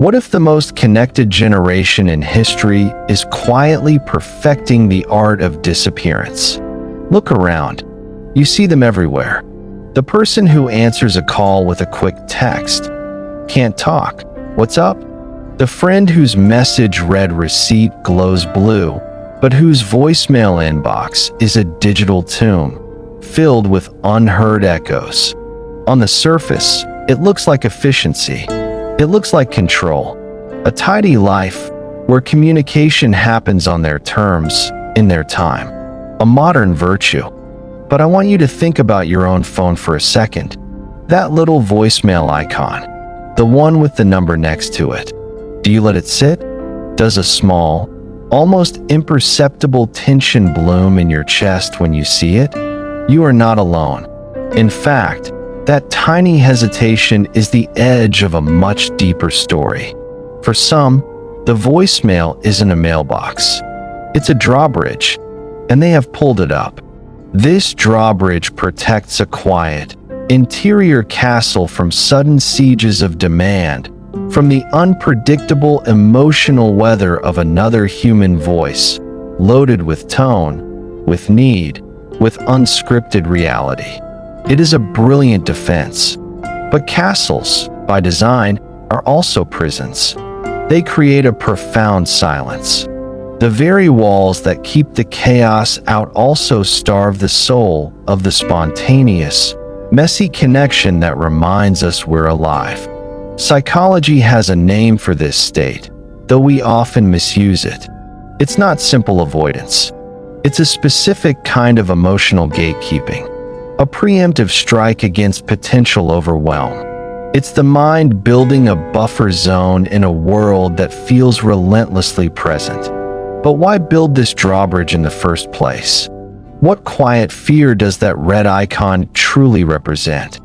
What if the most connected generation in history is quietly perfecting the art of disappearance? Look around. You see them everywhere. The person who answers a call with a quick text. Can't talk. What's up? The friend whose message read receipt glows blue, but whose voicemail inbox is a digital tomb, filled with unheard echoes. On the surface, it looks like efficiency. It looks like control. A tidy life where communication happens on their terms, in their time. A modern virtue. But I want you to think about your own phone for a second. That little voicemail icon, the one with the number next to it. Do you let it sit? Does a small, almost imperceptible tension bloom in your chest when you see it? You are not alone. In fact, that tiny hesitation is the edge of a much deeper story. For some, the voicemail isn't a mailbox. It's a drawbridge, and they have pulled it up. This drawbridge protects a quiet, interior castle from sudden sieges of demand, from the unpredictable emotional weather of another human voice, loaded with tone, with need, with unscripted reality. It is a brilliant defense. But castles, by design, are also prisons. They create a profound silence. The very walls that keep the chaos out also starve the soul of the spontaneous, messy connection that reminds us we're alive. Psychology has a name for this state, though we often misuse it. It's not simple avoidance. It's a specific kind of emotional gatekeeping, a preemptive strike against potential overwhelm. It's the mind building a buffer zone in a world that feels relentlessly present. But why build this drawbridge in the first place? What quiet fear does that red icon truly represent?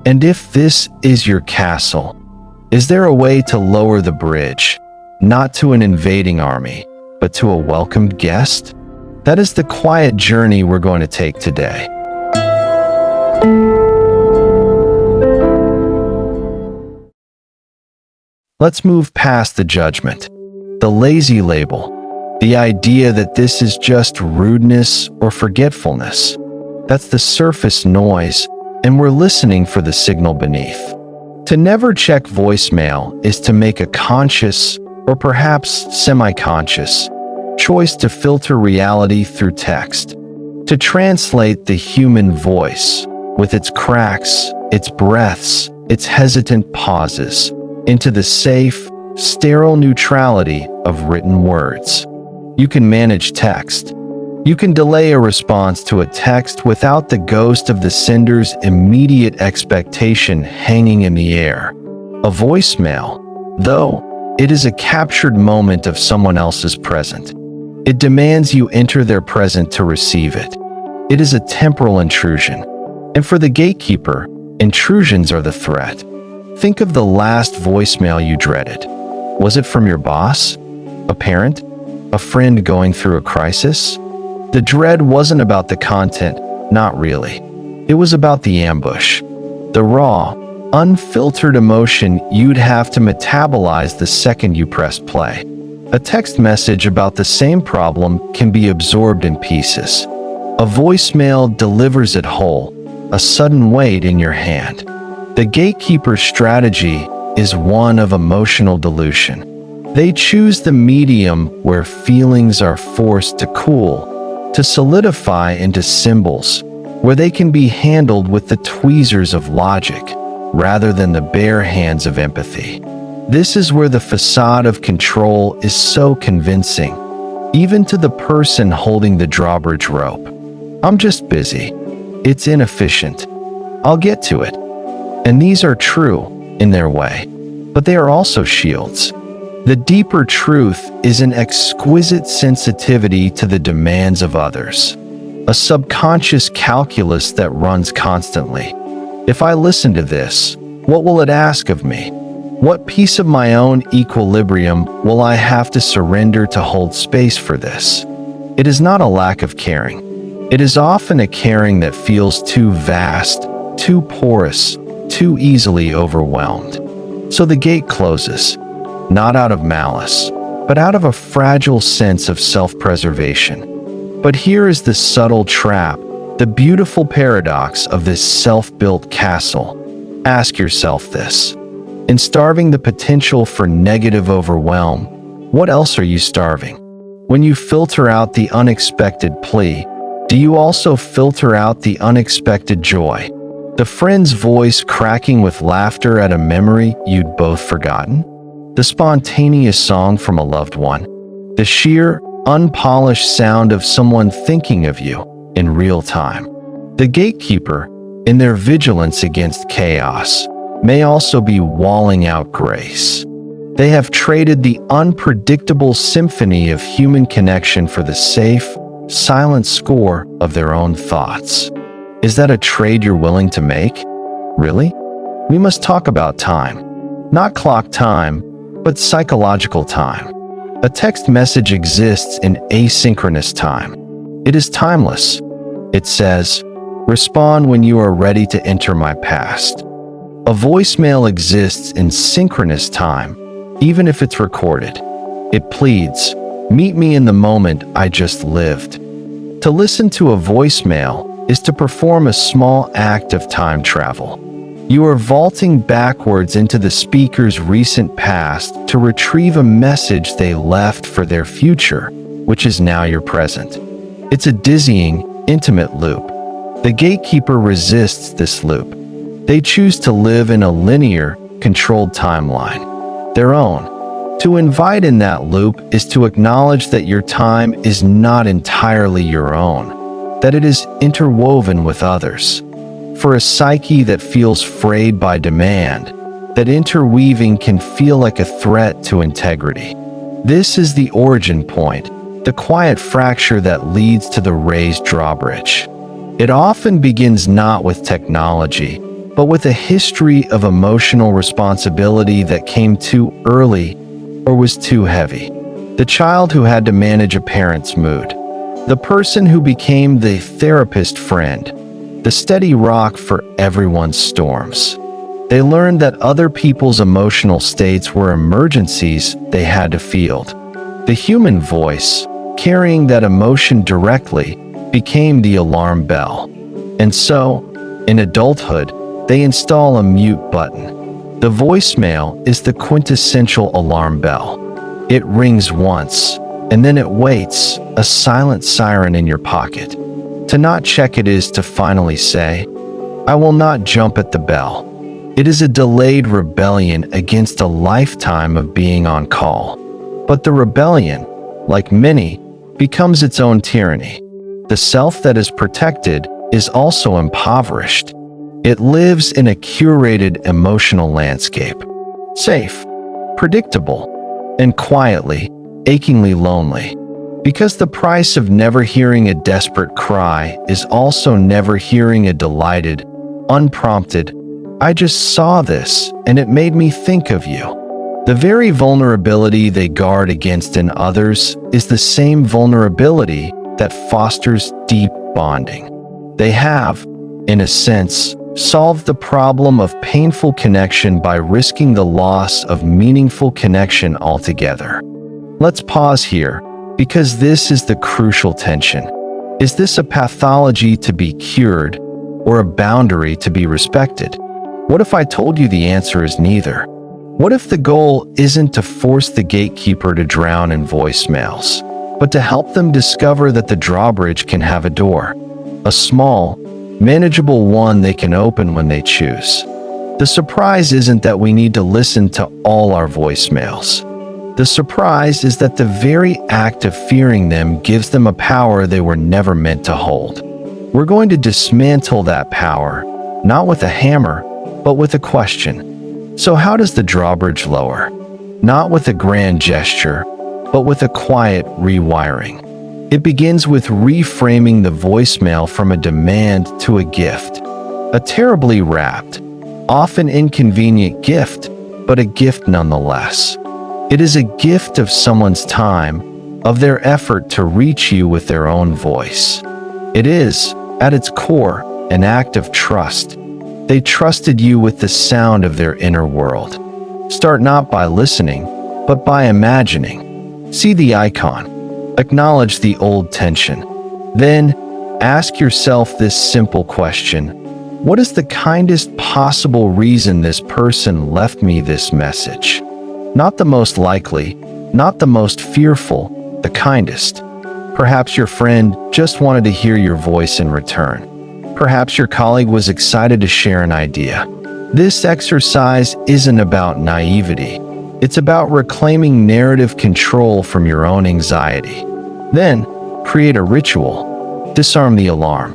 And if this is your castle, is there a way to lower the bridge, not to an invading army, but to a welcomed guest? That is the quiet journey we're going to take today. Let's move past the judgment, the lazy label, the idea that this is just rudeness or forgetfulness. That's the surface noise, and we're listening for the signal beneath. To never check voicemail is to make a conscious, or perhaps semi-conscious, choice to filter reality through text, to translate the human voice, with its cracks, its breaths, its hesitant pauses, into the safe, sterile neutrality of written words. You can manage text. You can delay a response to a text without the ghost of the sender's immediate expectation hanging in the air. A voicemail, though, it is a captured moment of someone else's present. It demands you enter their present to receive it. It is a temporal intrusion. And for the gatekeeper, intrusions are the threat. Think of the last voicemail you dreaded. Was it from your boss? A parent? A friend going through a crisis? The dread wasn't about the content, not really. It was about the ambush. The raw, unfiltered emotion you'd have to metabolize the second you press play. A text message about the same problem can be absorbed in pieces. A voicemail delivers it whole, a sudden weight in your hand. The gatekeeper's strategy is one of emotional dilution. They choose the medium where feelings are forced to cool, to solidify into symbols, where they can be handled with the tweezers of logic, rather than the bare hands of empathy. This is where the facade of control is so convincing, even to the person holding the drawbridge rope. I'm just busy. It's inefficient. I'll get to it. And these are true, in their way, but they are also shields. The deeper truth is an exquisite sensitivity to the demands of others, a subconscious calculus that runs constantly. If I listen to this, what will it ask of me? What piece of my own equilibrium will I have to surrender to hold space for this? It is not a lack of caring. It is often a caring that feels too vast, too porous, too easily overwhelmed. So the gate closes. not out of malice, but out of a fragile sense of self-preservation. But here is the subtle trap, the beautiful paradox of this self-built castle. Ask yourself this. In starving the potential for negative overwhelm, what else are you starving? When you filter out the unexpected plea, do you also filter out the unexpected joy? The friend's voice cracking with laughter at a memory you'd both forgotten? The spontaneous song from a loved one? The sheer, unpolished sound of someone thinking of you in real time? The gatekeeper, in their vigilance against chaos, may also be walling out grace. They have traded the unpredictable symphony of human connection for the safe, silent score of their own thoughts. Is that a trade you're willing to make? Really? We must talk about time. Not clock time, but psychological time. A text message exists in asynchronous time. It is timeless. It says, "Respond when you are ready to enter my past." A voicemail exists in synchronous time, even if it's recorded. It pleads, "Meet me in the moment I just lived." To listen to a voicemail is to perform a small act of time travel. You are vaulting backwards into the speaker's recent past to retrieve a message they left for their future, which is now your present. It's a dizzying, intimate loop. The gatekeeper resists this loop. They choose to live in a linear, controlled timeline, their own. To invite in that loop is to acknowledge that your time is not entirely your own, that it is interwoven with others. For a psyche that feels frayed by demand, that interweaving can feel like a threat to integrity. This is the origin point, the quiet fracture that leads to the raised drawbridge. It often begins not with technology, but with a history of emotional responsibility that came too early or was too heavy. The child who had to manage a parent's mood. The person who became the therapist friend, the steady rock for everyone's storms. They learned that other people's emotional states were emergencies they had to field. The human voice, carrying that emotion directly, became the alarm bell. And so, in adulthood, they install a mute button. The voicemail is the quintessential alarm bell. It rings once, and then it waits, a silent siren in your pocket. To not check it is to finally say, "I will not jump at the bell." It is a delayed rebellion against a lifetime of being on call. But the rebellion, like many, becomes its own tyranny. The self that is protected is also impoverished. It lives in a curated emotional landscape, safe, predictable, and quietly, achingly lonely. Because the price of never hearing a desperate cry is also never hearing a delighted, unprompted, "I just saw this, and it made me think of you." The very vulnerability they guard against in others is the same vulnerability that fosters deep bonding. They have, in a sense, solved the problem of painful connection by risking the loss of meaningful connection altogether. Let's pause here, because this is the crucial tension. Is this a pathology to be cured, or a boundary to be respected? What if I told you the answer is neither? What if the goal isn't to force the gatekeeper to drown in voicemails, but to help them discover that the drawbridge can have a door, a small, manageable one they can open when they choose? The surprise isn't that we need to listen to all our voicemails. The surprise is that the very act of fearing them gives them a power they were never meant to hold. We're going to dismantle that power, not with a hammer, but with a question. So how does the drawbridge lower? Not with a grand gesture, but with a quiet rewiring. It begins with reframing the voicemail from a demand to a gift. A terribly wrapped, often inconvenient gift, but a gift nonetheless. It is a gift of someone's time, of their effort to reach you with their own voice. It is, at its core, an act of trust. They trusted you with the sound of their inner world. Start not by listening, but by imagining. See the icon. Acknowledge the old tension. Then, ask yourself this simple question. What is the kindest possible reason this person left me this message? Not the most likely, not the most fearful, the kindest. Perhaps your friend just wanted to hear your voice in return. Perhaps your colleague was excited to share an idea. This exercise isn't about naivety. It's about reclaiming narrative control from your own anxiety. Then, create a ritual. Disarm the alarm.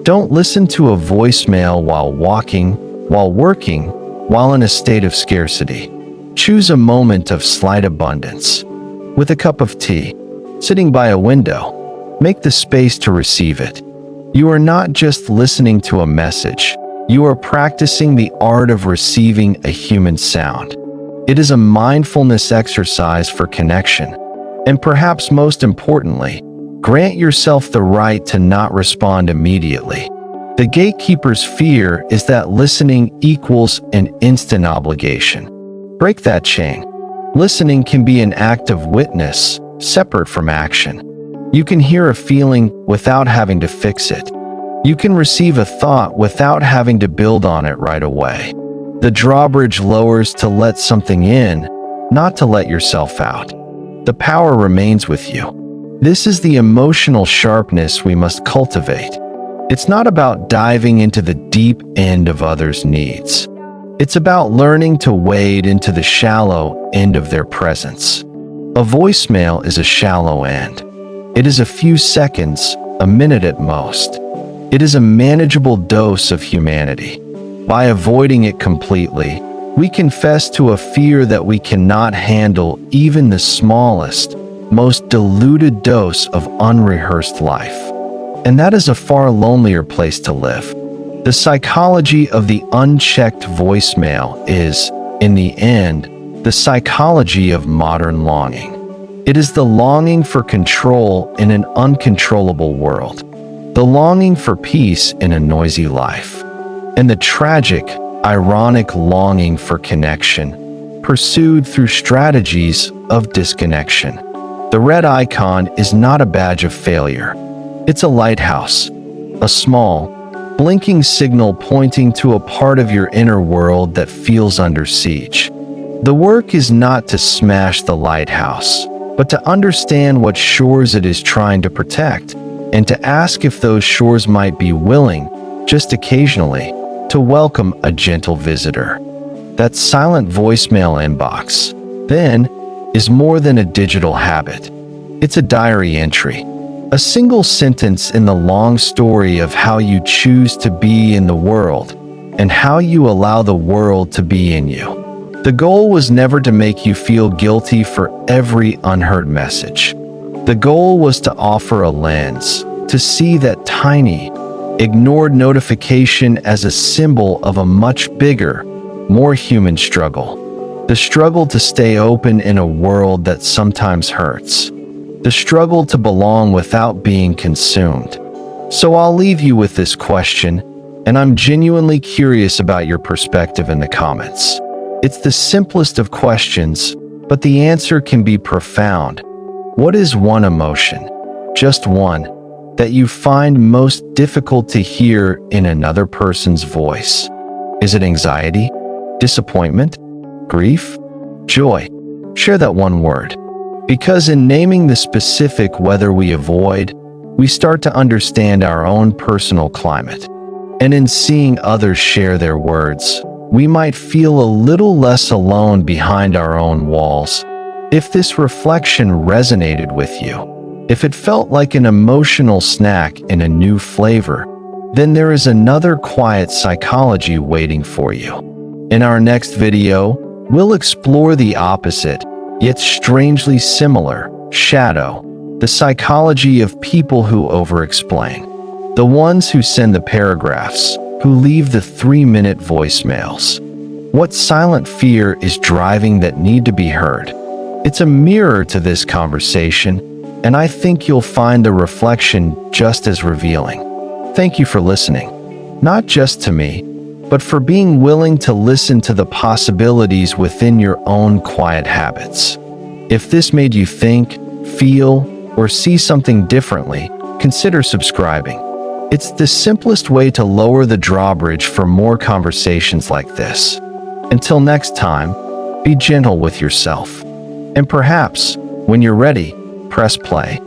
Don't listen to a voicemail while walking, while working, while in a state of scarcity. Choose a moment of slight abundance. With a cup of tea, sitting by a window, make the space to receive it. You are not just listening to a message. You are practicing the art of receiving a human sound. It is a mindfulness exercise for connection. And perhaps most importantly, grant yourself the right to not respond immediately. The gatekeeper's fear is that listening equals an instant obligation. Break that chain. Listening can be an act of witness, separate from action. You can hear a feeling without having to fix it. You can receive a thought without having to build on it right away. The drawbridge lowers to let something in, not to let yourself out. The power remains with you. This is the emotional sharpness we must cultivate. It's not about diving into the deep end of others' needs. It's about learning to wade into the shallow end of their presence. A voicemail is a shallow end. It is a few seconds, a minute at most. It is a manageable dose of humanity. By avoiding it completely, we confess to a fear that we cannot handle even the smallest, most diluted dose of unrehearsed life. And that is a far lonelier place to live. The psychology of the unchecked voicemail is, in the end, the psychology of modern longing. It is the longing for control in an uncontrollable world, the longing for peace in a noisy life, and the tragic, ironic longing for connection, pursued through strategies of disconnection. The red icon is not a badge of failure. It's a lighthouse, a small, blinking signal pointing to a part of your inner world that feels under siege. The work is not to smash the lighthouse, but to understand what shores it is trying to protect, and to ask if those shores might be willing, just occasionally, to welcome a gentle visitor. That silent voicemail inbox, then, is more than a digital habit. It's a diary entry. A single sentence in the long story of how you choose to be in the world and how you allow the world to be in you. The goal was never to make you feel guilty for every unheard message. The goal was to offer a lens, to see that tiny, ignored notification as a symbol of a much bigger, more human struggle. The struggle to stay open in a world that sometimes hurts. The struggle to belong without being consumed. So I'll leave you with this question, and I'm genuinely curious about your perspective in the comments. It's the simplest of questions, but the answer can be profound. What is one emotion, just one, that you find most difficult to hear in another person's voice? Is it anxiety, disappointment, grief, joy? Share that one word. Because in naming the specific weather we avoid, we start to understand our own personal climate. And in seeing others share their words, we might feel a little less alone behind our own walls. If this reflection resonated with you, if it felt like an emotional snack in a new flavor, then there is another quiet psychology waiting for you. In our next video, we'll explore the opposite, yet strangely similar, shadow, the psychology of people who over-explain. The ones who send the paragraphs, who leave the 3-minute voicemails. What silent fear is driving that need to be heard? It's a mirror to this conversation, and I think you'll find the reflection just as revealing. Thank you for listening, not just to me, but for being willing to listen to the possibilities within your own quiet habits. If this made you think, feel, or see something differently, consider subscribing. It's the simplest way to lower the drawbridge for more conversations like this. Until next time, be gentle with yourself. And perhaps, when you're ready, press play.